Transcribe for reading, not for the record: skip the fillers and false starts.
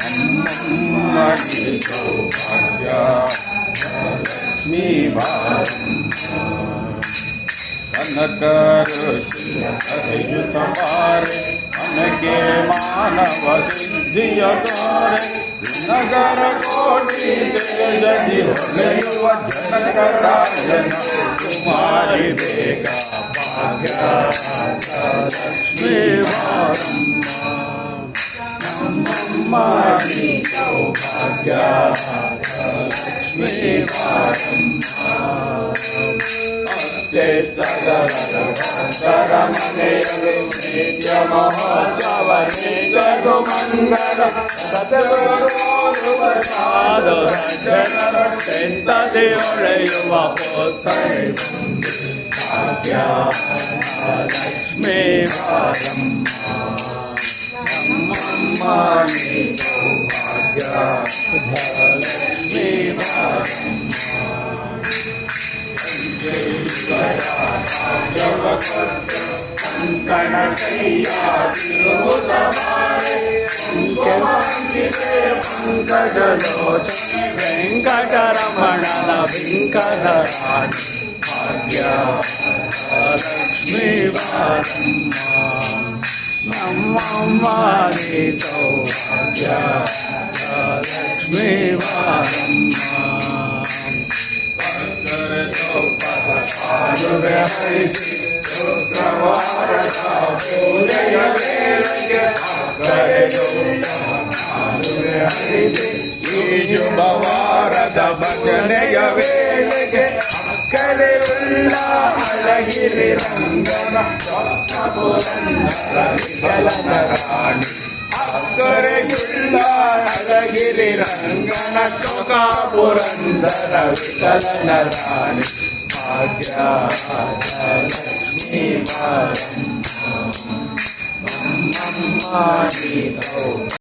ನಮ್ಮಮ್ಮನಿ ಸೌಭಾಗ್ಯ ಲಕ್ಷ್ಮೀ ಕನಕರುಷಿಯುತ ಬಾರೆ ನನಗೆ ಮಾನವ ಸಿದ್ಧಿಯ ತೋರೆ ನಗರ ಕೋಟಿ ತೇಜದಿ ಹೊಳೆಯುವ ಜನಕರಾಯನ ಕುಮಾರಿ ಬೇಗ ಭಾಗ್ಯ ಲಕ್ಷ್ಮೀ ಬಾರಮ್ಮ ನಮ್ಮಮ್ಮನಿ ಸೌಭಾಗ್ಯ ಲಕ್ಷ್ಮೀ ಬಾರಮ್ಮ ತರ ಮನೆಯಲು ನಿತ್ಯ ಮಹೋತ್ಸವ ನಿತ್ಯದು ಮಂಗಲ ಸಾಧು ಸಜ್ಜನರ ಚಿಂತದೆ ಹೊಳೆಯುವ ಪೋತನೆ ಭಾಗ್ಯ ಲಕ್ಷ್ಮೀ ಬಾರಮ್ಮ ನಮ್ಮಮ್ಮನಿ ಸೌಭಾಗ್ಯ ಲಕ್ಷ್ಮೀ ಬಾರಮ್ಮ ಕಂಕಣ ಕೈಯಾದಿರುವುದ ಮಾರೆ ಪಂಕಜಲೋಚನೆ ವೆಂಕಟರಮಣನ ವೆಂಕಟರಾಣಿ ಭಾಗ್ಯ ಲಕ್ಷ್ಮೀ ಬಾರಮ್ಮ ನಮ್ಮಮ್ಮನಿ ಸೌಭಾಗ್ಯ ಲಕ್ಷ್ಮೀ ಬಾರಮ್ಮ ಹರಿಸಿ ಶುಕ್ರವಾರದ ಪೂಜೆಯ ವೇಳೆಗೆ ಹರಿಸಿ ಈ ಶುಭವಾರದ ಭಜನೆಯ ವೇಳೆಗೆ ಅಕ್ಕರೆಯುಳ್ಳ ಅಳಗಿರಿ ರಂಗನ ವಿಠಲನ ರಾಣಿ ಅಕ್ಕರೆಯುಳ್ಳ ಅಳಗಿರಿ ರಂಗನ ಚೊಕ ಪುರಂದರ ವಿಠಲನ ರಾಣಿ ಭಾಗ್ಯ ಲಕ್ಷ್ಮೀ ಬಾರಮ್ಮ ನಮ್ಮಮ್ಮನಿ ಸೌಭಾಗ್ಯ